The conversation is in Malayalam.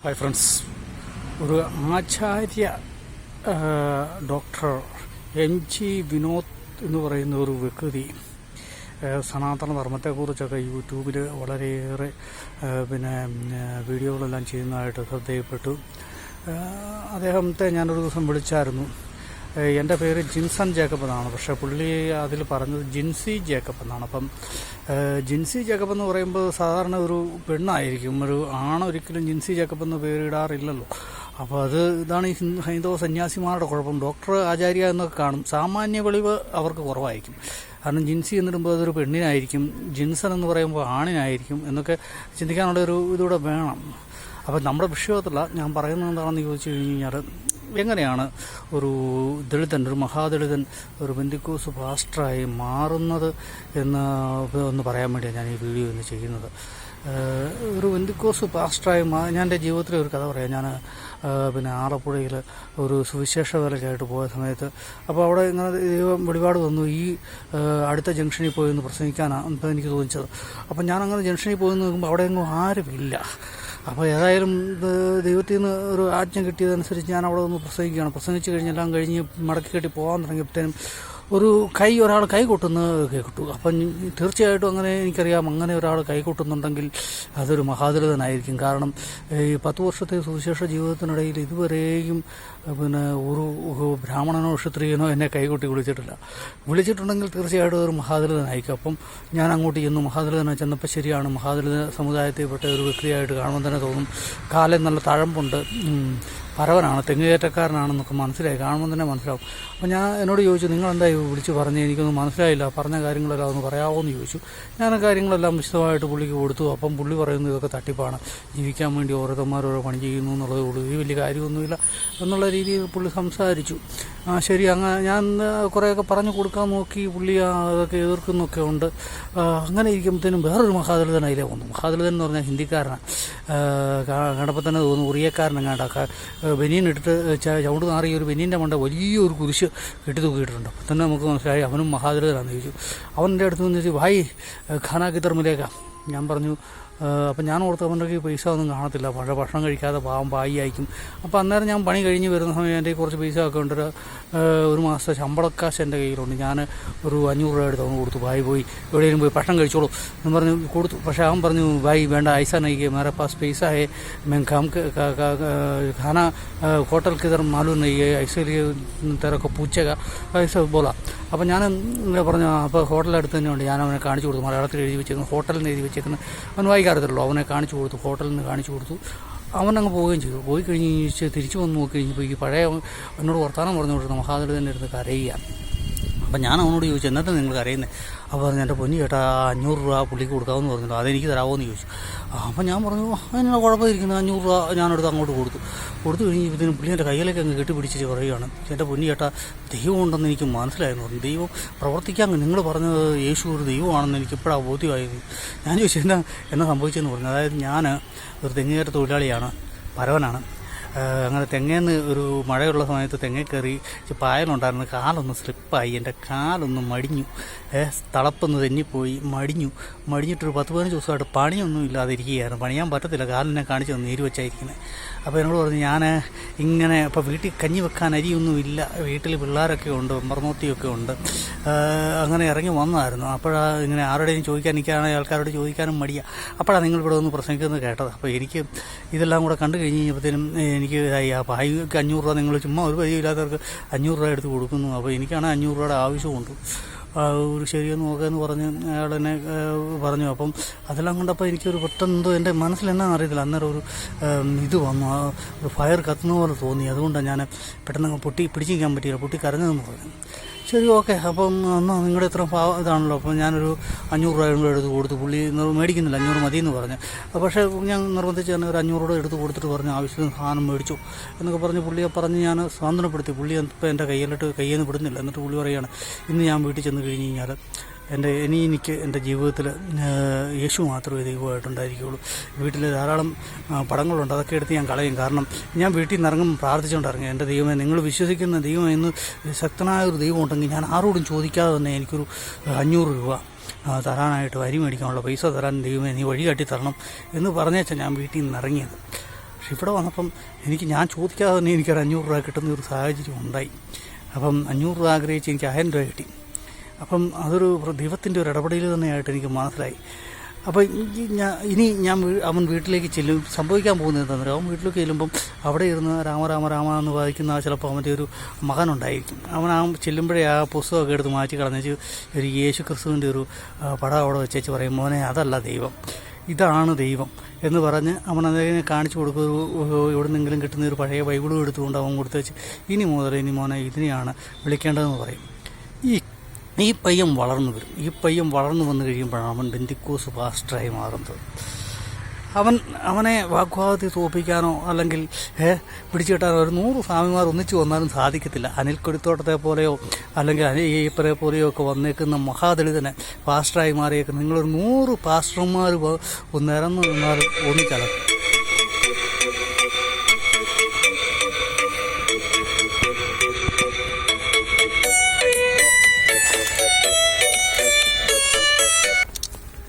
ഹായ് ഫ്രണ്ട്സ്, ഒരു ആചാര്യ ഡോക്ടർ MG വിനോദ് എന്ന് പറയുന്ന ഒരു വ്യക്തി സനാതന ധർമ്മത്തെക്കുറിച്ചൊക്കെ യൂട്യൂബിൽ വളരെയേറെ വീഡിയോകളെല്ലാം ചെയ്യുന്നതായിട്ട് ശ്രദ്ധയിൽപ്പെട്ടു. അദ്ദേഹത്തെ ഞാനൊരു ദിവസം വിളിച്ചായിരുന്നു. എൻ്റെ പേര് ജിൻസൺ ജേക്കബ് എന്നാണ്, പക്ഷേ പുള്ളി അതിൽ പറഞ്ഞത് ജിൻസി ജേക്കബ് എന്നാണ്. അപ്പം ജിൻസി ജേക്കബ് എന്ന് പറയുമ്പോൾ സാധാരണ ഒരു പെണ്ണായിരിക്കും, ഒരു ആണൊരിക്കലും ജിൻസി ജേക്കബ് എന്ന് പേരിടാറില്ലല്ലോ. അപ്പോൾ ഇതാണ് ഈ ഹൈന്ദവ സന്യാസിമാരുടെ കുഴപ്പം. ഡോക്ടർ ആചാര്യ എന്നൊക്കെ കാണും, സാമാന്യ വെളിവ് അവർക്ക് കുറവായിരിക്കും. കാരണം ജിൻസി എന്നിടുമ്പോൾ അതൊരു പെണ്ണിനായിരിക്കും, ജിൻസൺ എന്ന് പറയുമ്പോൾ ആണിനായിരിക്കും എന്നൊക്കെ ചിന്തിക്കാനുള്ളൊരു ഇതൂടെ വേണം. അപ്പം നമ്മുടെ വിഷയത്തില്ല, ഞാൻ പറയുന്നത് എന്താണെന്ന് ചോദിച്ചു കഴിഞ്ഞാൽ, എങ്ങനെയാണ് ഒരു ദളിതൻ, ഒരു മഹാദളിതൻ ഒരു പെന്തിക്കോസ് പാസ്റ്ററായി മാറുന്നത് എന്ന് ഒന്ന് പറയാൻ വേണ്ടിയാണ് ഞാൻ ഈ വീഡിയോ ഇന്ന് ചെയ്യുന്നത്. ഒരു പെന്തിക്കോസ് പാസ്റ്ററായി ഞാൻ എൻ്റെ ജീവിതത്തിലെ ഒരു കഥ പറയാം. ഞാൻ ആലപ്പുഴയിൽ ഒരു സുവിശേഷ വേലയ്ക്കായിട്ട് പോയ സമയത്ത്, അപ്പോൾ അവിടെ ഇങ്ങനെ ദൈവം വെളിപാട് വന്നു, ഈ അടുത്ത ജംഗ്ഷനിൽ പോയി ഒന്ന് പ്രസംഗിക്കാനാണ് എനിക്ക് തോന്നിച്ചത്. അപ്പം ഞാനങ്ങനെ ജംഗ്ഷനിൽ പോയി നോക്കുമ്പോൾ അവിടെ എങ്ങും ആരുമില്ല. അപ്പോൾ ഏതായാലും ദൈവത്തിൽ നിന്ന് ഒരു ആജ്ഞ കിട്ടിയതനുസരിച്ച് ഞാൻ അവിടെ ഒന്ന് പ്രസംഗിച്ച് കഴിഞ്ഞെല്ലാം കഴിഞ്ഞ് മടക്കി കെട്ടി പോകാൻ തുടങ്ങിയപ്പോഴത്തേനും ഒരാൾ കൈ കൊട്ടുന്നത് കേട്ടു. അപ്പം തീർച്ചയായിട്ടും അങ്ങനെ എനിക്കറിയാം, അങ്ങനെ ഒരാൾ കൈ കൊട്ടുന്നുണ്ടെങ്കിൽ അതൊരു മഹാദളിതനായിരിക്കും. കാരണം ഈ 10 വർഷത്തെ സുവിശേഷ ജീവിതത്തിനിടയിൽ ഇതുവരെയും ഒരു ബ്രാഹ്മണനോ ക്ഷത്രിയനോ എന്നെ കൈകൊട്ടി വിളിച്ചിട്ടുണ്ടെങ്കിൽ തീർച്ചയായിട്ടും ഒരു മഹാദളിതനായിരിക്കും. അപ്പം ഞാൻ അങ്ങോട്ട് ചെന്നു, മഹാദളിതനായി ചെന്നപ്പോൾ ശരിയാണ്, മഹാദളിത സമുദായത്തിൽപ്പെട്ട ഒരു വ്യക്തിയായിട്ട് കാണുമ്പോൾ തന്നെ തോന്നും. കാലം നല്ല തഴമ്പുണ്ട്, പരവനാണ്, തെങ്ങുകയറ്റക്കാരനാണെന്നൊക്കെ മനസ്സിലായി, കാണുമ്പോൾ തന്നെ മനസ്സിലാവും. അപ്പോൾ ഞാൻ എന്നോട് ചോദിച്ചു, നിങ്ങളെന്താ വിളിച്ച് പറഞ്ഞ്, എനിക്കൊന്നും മനസ്സിലായില്ല, പറഞ്ഞ കാര്യങ്ങളെല്ലാം ഒന്ന് പറയാമോ എന്ന് ചോദിച്ചു. ഞാൻ കാര്യങ്ങളെല്ലാം വിശദമായിട്ട് പുള്ളിക്ക് കൊടുത്തു. അപ്പം പുള്ളി പറയുന്നത് ഇതൊക്കെ തട്ടിപ്പാണ്, ജീവിക്കാൻ വേണ്ടി ഓരോരുത്തന്മാരോരോ പണി ചെയ്യുന്നു എന്നുള്ളതേ ഉള്ളൂ, ഈ വലിയ കാര്യമൊന്നുമില്ല എന്നുള്ള രീതിയിൽ പുള്ളി സംസാരിച്ചു. ശരി, അങ്ങനെ ഞാൻ കുറേയൊക്കെ പറഞ്ഞു കൊടുക്കാൻ നോക്കി. പുള്ളി അതൊക്കെ എതിർക്കുന്നൊക്കെ ഉണ്ട്. അങ്ങനെ ഇരിക്കുമ്പോഴത്തേനും വേറൊരു മഹാദളിതനായില്ലേ വന്നു. മഹാദളിതൻ എന്ന് പറഞ്ഞാൽ ഹിന്ദിക്കാരനാണ്, കണ്ടപ്പോൾ തന്നെ തോന്നുന്നു ഉറിയക്കാരനെങ്ങാണ്ട ബനിയൻ ഇട്ടിട്ട് ചവിണ്ട് നാറി ഒരു ബനിയൻ്റെ മണ്ട വലിയൊരു കുരിശ് കെട്ടി തൂക്കിയിട്ടുണ്ട്. അപ്പം തന്നെ നമുക്ക് മനസ്സിലായി അവനും മഹാദളിതനാണെന്ന് ചോദിച്ചു. അവൻ്റെ അടുത്ത് നിന്ന് ചോദിച്ചു, ഭായ് ഖാനാ കിതർ മിലേക. ഞാൻ പറഞ്ഞു, അപ്പം ഞാൻ ഓർത്ത് അവൻ്റെ പൈസ ഒന്നും കാണത്തില്ല, പക്ഷേ ഭക്ഷണം കഴിക്കാതെ പാവം പായി അയക്കും. അപ്പോൾ അന്നേരം ഞാൻ പണി കഴിഞ്ഞ് വരുന്ന സമയം എൻ്റെ കുറച്ച് പൈസ ഒക്കെ ഉണ്ട്, ഒരു മാസത്തെ ശമ്പളക്കാശ് എൻ്റെ കയ്യിലുണ്ട്. ഞാൻ ഒരു 500 രൂപ എടുത്ത് അവന് കൊടുത്തു. ഭായി പോയി എവിടെയെങ്കിലും പോയി ഭക്ഷണം കഴിച്ചോളൂ എന്ന് പറഞ്ഞ് കൊടുത്തു. പക്ഷേ അവൻ പറഞ്ഞു, ഭായി വേണ്ട, ഐസാ നയിക്കുക, മേരെ പാസ് പൈസ ഹേ, मैं खाना होटल किधर मालूम नहीं है, ऐसे लिए तेरे को पूछेगा ऐसा बोला. അപ്പം ഞാൻ ഇങ്ങനെ പറഞ്ഞു. അപ്പോൾ ഹോട്ടലടുത്ത് തന്നെ ഉണ്ട്. ഞാൻ അവനെ കാണിച്ചു കൊടുത്തു, മലയാളത്തിൽ എഴുതി വെച്ചേക്കുന്നു, ഹോട്ടലിന് എഴുതി വെച്ചേക്കുന്നത് അവൻ വായിക്കാറില്ലല്ലോ. അവനെ കാണിച്ചു കൊടുത്തു, ഹോട്ടലിൽ നിന്ന് കാണിച്ചു കൊടുത്തു. അവനങ്ങ് പോവുകയും ചെയ്തു. പോയി കഴിഞ്ഞ് തിരിച്ചു വന്ന് നോക്കി കഴിഞ്ഞപ്പോൾ ഈ പഴയ എന്നോട് വർത്തമാനം പറഞ്ഞു കൊടുക്കുന്ന മഹാദളിതൻ്റെ അടുത്ത് കരയുക. അപ്പം ഞാൻ അവനോട് ചോദിച്ചു, എന്നിട്ട് നിങ്ങൾ കരയുന്നത്? അപ്പോൾ പറഞ്ഞു, എൻ്റെ പൊന്നി ചേട്ടാ 500 രൂപ പുള്ളിക്ക് കൊടുക്കാമെന്ന് പറഞ്ഞല്ലോ, അതെനിക്ക് തരാമോ എന്ന് ചോദിച്ചു. അപ്പം ഞാൻ പറഞ്ഞു, അതിനുള്ള കുഴപ്പമിരിക്കുന്നത് 500 രൂപ ഞാനെടുത്ത് അങ്ങോട്ട് കൊടുത്തു കഴിഞ്ഞപ്പോൾ പുള്ളി എൻ്റെ കയ്യിലേക്ക് അങ്ങ് കെട്ടിപ്പിടിച്ചിട്ട് പറയുകയാണ്, എൻ്റെ പൊന്നി ചേട്ടാ ദൈവം ഉണ്ടെന്ന് എനിക്ക് മനസ്സിലായെന്ന് പറഞ്ഞു. ദൈവം പ്രവർത്തിക്കാൻ നിങ്ങൾ പറഞ്ഞത് യേശു ഒരു ദൈവമാണെന്ന് എനിക്ക് ഇപ്പോഴാണ് ബോധ്യമായത്. ഞാൻ ചോദിച്ചു, എന്നാ സംഭവിച്ചതെന്ന് പറഞ്ഞു. അതായത് ഞാൻ ഒരു തെങ്ങുകയറ്റ തൊഴിലാളിയാണ്, പരവനാണ്. അങ്ങനെ തെങ്ങേന്ന് ഒരു മഴയുള്ള സമയത്ത് തെങ്ങേ കയറി പായലുണ്ടായിരുന്നു, കാലൊന്ന് സ്ലിപ്പായി, എൻ്റെ കാലൊന്ന് മടിഞ്ഞു, തളപ്പൊന്ന് തെന്നിപ്പോയി, മടിഞ്ഞിട്ടൊരു 10-15 ദിവസമായിട്ട് പണിയൊന്നും ഇല്ലാതെ ഇരിക്കുകയായിരുന്നു. പണിയാൻ പറ്റത്തില്ല, കാലിനെ കാണിച്ച് തന്നു, നീര് വെച്ചായിരിക്കുന്നത്. അപ്പോൾ എന്നോട് പറഞ്ഞു, ഞാൻ ഇങ്ങനെ ഇപ്പോൾ വീട്ടിൽ കഞ്ഞി വെക്കാൻ അരിയൊന്നുമില്ല, വീട്ടിൽ പിള്ളേരൊക്കെ ഉണ്ട്, മർമൂത്തിയൊക്കെ ഉണ്ട്, അങ്ങനെ ഇറങ്ങി വന്നതായിരുന്നു. അപ്പോഴാണ് ഇങ്ങനെ ആരുടെയും ചോദിക്കാൻ, എനിക്കാണെങ്കിൽ ആൾക്കാരോട് ചോദിക്കാനും മടിയാണ്. അപ്പോഴാണ് നിങ്ങളിവിടെ ഒന്ന് പ്രസംഗിക്കുന്നത് കേട്ടത്. അപ്പോൾ എനിക്ക് ഇതെല്ലാം കൂടെ കണ്ടു കഴിഞ്ഞ് കഴിഞ്ഞപ്പോഴത്തേനും എനിക്ക് ആ ഭായിക്ക് 500 രൂപ നിങ്ങൾ ചുമ്മാ ഒരു പരിചയമില്ലാത്തവർക്ക് 500 രൂപ എടുത്ത് കൊടുക്കുന്നു. അപ്പോൾ എനിക്കാണെങ്കിൽ 500 രൂപയുടെ ആവശ്യമുണ്ട്. ഒരു ശരിയെന്ന് നോക്കാമെന്ന് പറഞ്ഞ് അയാൾ എന്നെ പറഞ്ഞു. അപ്പം അതെല്ലാം കൊണ്ടപ്പോൾ എനിക്കൊരു പെട്ടെന്നെന്തോ എൻ്റെ മനസ്സിലെന്നാന്ന് അറിയത്തില്ല, അന്നേരം ഒരു ഇത് വന്നു, ഒരു ഫയർ കത്തുന്ന പോലെ തോന്നി. അതുകൊണ്ടാണ് ഞാൻ പെട്ടെന്ന് പിടിച്ചിരിക്കാൻ പറ്റിയില്ല, പൊട്ടി കരഞ്ഞതെന്ന് പറഞ്ഞു. ശരി, ഓക്കെ, അപ്പം എന്നാൽ നിങ്ങളുടെ ഇത്ര ഇതാണല്ലോ. അപ്പം ഞാനൊരു 500 രൂപ എടുത്ത് കൊടുത്തു. പുള്ളി മേടിക്കുന്നില്ല, 500 മതിയെന്ന് പറഞ്ഞു. പക്ഷേ ഞാൻ നിർബന്ധിച്ച് തന്നെ ഒരു 500 രൂപ എടുത്ത് കൊടുത്തിട്ട് പറഞ്ഞു, ആവശ്യത്തിന് സാധനം മേടിച്ചു എന്നൊക്കെ പറഞ്ഞ് പുള്ളിയെ പറഞ്ഞ് ഞാൻ സ്വാതന്ത്ര്യപ്പെടുത്തി. പുള്ളി ഇപ്പോൾ എൻ്റെ കയ്യിൽ നിന്ന് വിടുന്നില്ല. എന്നിട്ട് പുള്ളി പറയുകയാണ്, ഇന്ന് ഞാൻ വീട്ടിൽ ചെന്ന് കഴിഞ്ഞ് കഴിഞ്ഞാൽ എനിക്ക് എൻ്റെ ജീവിതത്തിൽ യേശു മാത്രമേ ദൈവമായിട്ടുണ്ടായിരിക്കുകയുള്ളൂ. വീട്ടിൽ ധാരാളം പടങ്ങളുണ്ട്, അതൊക്കെ എടുത്ത് ഞാൻ കളയും. കാരണം ഞാൻ വീട്ടിൽ നിന്ന് ഇറങ്ങുമ്പോൾ പ്രാർത്ഥിച്ചുകൊണ്ടിറങ്ങി, എൻ്റെ ദൈവമേ, നിങ്ങൾ വിശ്വസിക്കുന്ന ദൈവം എന്ന് ശക്തനായ ഒരു ദൈവം ഉണ്ടെങ്കിൽ ഞാൻ ആരോടും ചോദിക്കാതെ തന്നെ എനിക്കൊരു 500 രൂപ തരാനായിട്ട്, അരി മേടിക്കാനുള്ള പൈസ തരാൻ ദൈവമേ നീ വഴി കാട്ടി തരണം എന്ന് പറഞ്ഞേച്ചാൽ ഞാൻ വീട്ടിൽ നിന്ന് ഇറങ്ങിയത്. ഇവിടെ വന്നപ്പം ഞാൻ ചോദിക്കാതെ തന്നെ എനിക്കൊരു 500 രൂപ കിട്ടുന്ന ഒരു സാഹചര്യം ഉണ്ടായി. അപ്പം 500 രൂപ ആഗ്രഹിച്ച് എനിക്ക് 1000 രൂപ കിട്ടി. അപ്പം അതൊരു ദൈവത്തിൻ്റെ ഒരു ഇടപെടൽ തന്നെയായിട്ട് എനിക്ക് മനസ്സിലായി. അപ്പോൾ അവൻ വീട്ടിലേക്ക് ചെല്ലും. സംഭവിക്കാൻ പോകുന്നത് എന്താണെന്ന് അവൻ വീട്ടിലേക്ക് ചെല്ലുമ്പം അവിടെ ഇരുന്ന് രാമ എന്ന് വായിക്കുന്ന ചിലപ്പോൾ അവൻ്റെ ഒരു മകനുണ്ടായിരിക്കും. അവൻ ചെല്ലുമ്പോഴേ ആ പുസ്തകമൊക്കെ എടുത്ത് മാറ്റി കളഞ്ഞ് ഒരു യേശു ക്രിസ്തുവിൻ്റെ ഒരു പടം അവിടെ വെച്ചേച്ച് പറയും, മോനെ അതല്ല ദൈവം, ഇതാണ് ദൈവം എന്ന് പറഞ്ഞ് അവൻ അതിനെ കാണിച്ചു കൊടുക്കുക. എവിടെ നിന്നെങ്കിലും കിട്ടുന്ന ഒരു പഴയ ബൈബിളും എടുത്തുകൊണ്ട് അവൻ കൊടുത്ത് വെച്ച് ഇനി മോനെ ഇതിനെയാണ് വിളിക്കേണ്ടതെന്ന് പറയും. ഈ പയ്യൻ വളർന്നു വരും. ഈ പയ്യൻ വളർന്നു വന്നു കഴിയുമ്പോഴാണ് അവൻ ബെന്തിക്കോസ് പാസ്റ്ററായി മാറുന്നത്. അവനെ വാഗ്വാദത്തിൽ തോൽപ്പിക്കാനോ അല്ലെങ്കിൽ പിടിച്ചുകെട്ടാനോ ഒരു 100 സ്വാമിമാർ ഒന്നിച്ചു വന്നാലും സാധിക്കത്തില്ല. അനിൽ കൊടിത്തോട്ടത്തെ പോലെയോ അല്ലെങ്കിൽ അനിയപ്പരെ പോലെയോ ഒക്കെ വന്നേക്കുന്ന മഹാദളിതനെ പാസ്റ്ററായി മാറിയേക്കുന്ന നിങ്ങളൊരു 100 പാസ്റ്റർമാർ നിരന്നു നിന്നാലും ഒന്നിച്ചലക്കും.